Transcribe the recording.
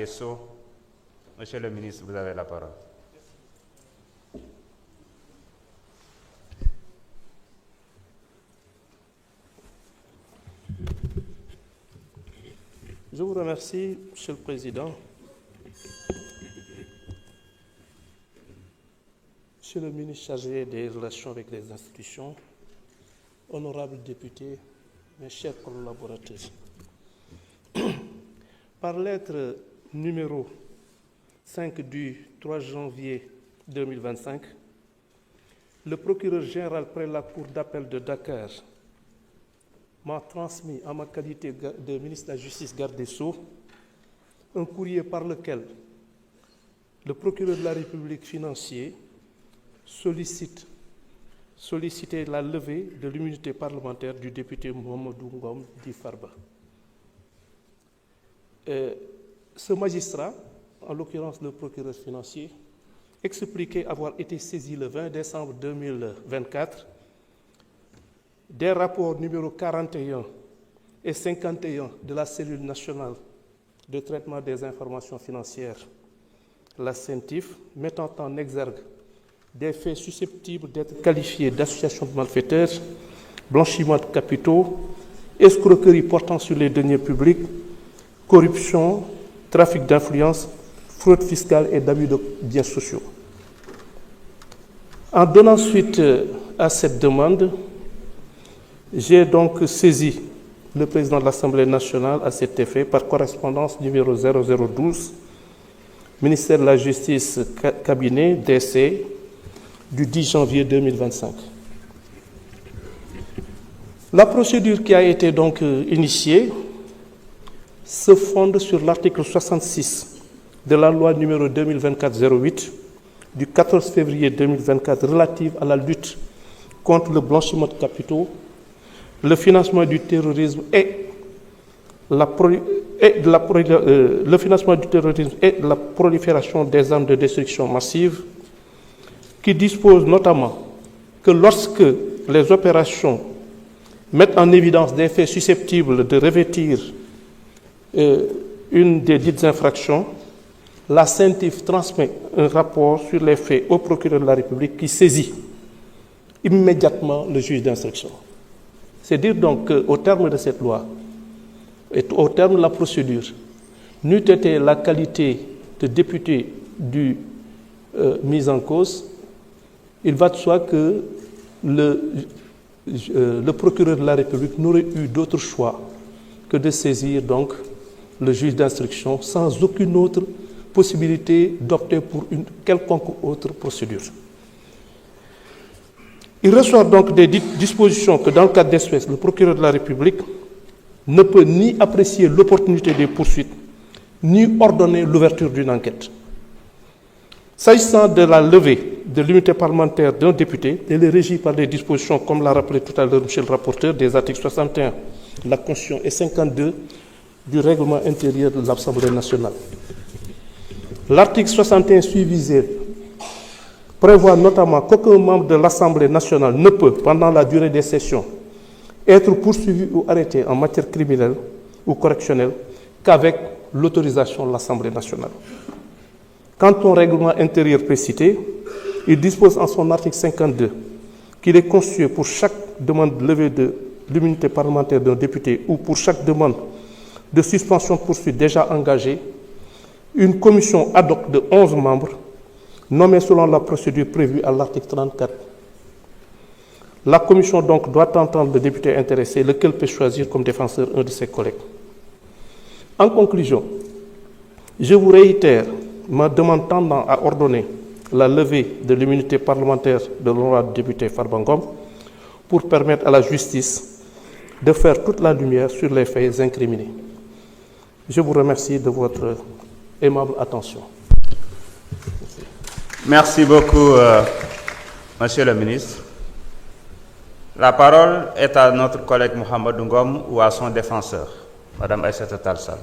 des Sceaux. Monsieur le ministre, vous avez la parole. Je vous remercie, Monsieur le Président. Monsieur le ministre chargé des relations avec les institutions, honorables députés, mes chers collaborateurs. Par lettre numéro 5 du 3 janvier 2025, le procureur général près la Cour d'appel de Dakar m'a transmis, en ma qualité de ministre de la Justice, garde des Sceaux, un courrier par lequel le procureur de la République financier sollicitait la levée de l'immunité parlementaire du député Mamadou Ngom dit Farba. Ce magistrat, en l'occurrence le procureur financier, expliquait avoir été saisi le 20 décembre 2024 des rapports numéro 41 et 51 de la cellule nationale de traitement des informations financières, la CENTIF, mettant en exergue des faits susceptibles d'être qualifiés d'association de malfaiteurs, blanchiment de capitaux, escroquerie portant sur les deniers publics, corruption, trafic d'influence, fraude fiscale et d'abus de biens sociaux. En donnant suite à cette demande, j'ai donc saisi le président de l'Assemblée nationale à cet effet par correspondance numéro 0012, ministère de la Justice, cabinet DC, du 10 janvier 2025. La procédure qui a été donc initiée se fonde sur l'article 66 de la loi numéro 2024-08 du 14 février 2024 relative à la lutte contre le blanchiment de capitaux, le financement du terrorisme et la prolifération des armes de destruction massive, qui dispose notamment que lorsque les opérations mettent en évidence des faits susceptibles de revêtir une des dites infractions, la CENTIF transmet un rapport sur les faits au procureur de la République qui saisit immédiatement le juge d'instruction. C'est dire donc qu'au terme de cette loi et au terme de la procédure, n'eût été la qualité de député du mis en cause, il va de soi que le procureur de la République n'aurait eu d'autre choix que de saisir donc le juge d'instruction sans aucune autre possibilité d'opter pour une quelconque autre procédure. Il ressort donc des dispositions que dans le cas d'espèce, le procureur de la République ne peut ni apprécier l'opportunité des poursuites, ni ordonner l'ouverture d'une enquête. S'agissant de la levée de l'immunité parlementaire d'un député, elle est régie par les dispositions, comme l'a rappelé tout à l'heure M. le rapporteur, des articles 61 de la Constitution et 52 du règlement intérieur de l'Assemblée nationale. L'article 61 suivisé prévoit notamment qu'aucun membre de l'Assemblée nationale ne peut, pendant la durée des sessions, être poursuivi ou arrêté en matière criminelle ou correctionnelle qu'avec l'autorisation de l'Assemblée nationale. Quant au règlement intérieur précité, il dispose en son article 52 qu'il est constitué pour chaque demande de levée de l'immunité parlementaire d'un député ou pour chaque demande de suspension de poursuite déjà engagée, une commission ad hoc de 11 membres nommée selon la procédure prévue à l'article 34. La commission donc doit entendre le député intéressé, lequel peut choisir comme défenseur un de ses collègues. En conclusion, je vous réitère ma demande tendant à ordonner la levée de l'immunité parlementaire de l'honorable député Farba Ngom pour permettre à la justice de faire toute la lumière sur les faits incriminés. Je vous remercie de votre aimable attention. Merci beaucoup, Monsieur le ministre. La parole est à notre collègue Mohamed Ngom ou à son défenseur, Madame Aïssata Tall Sall.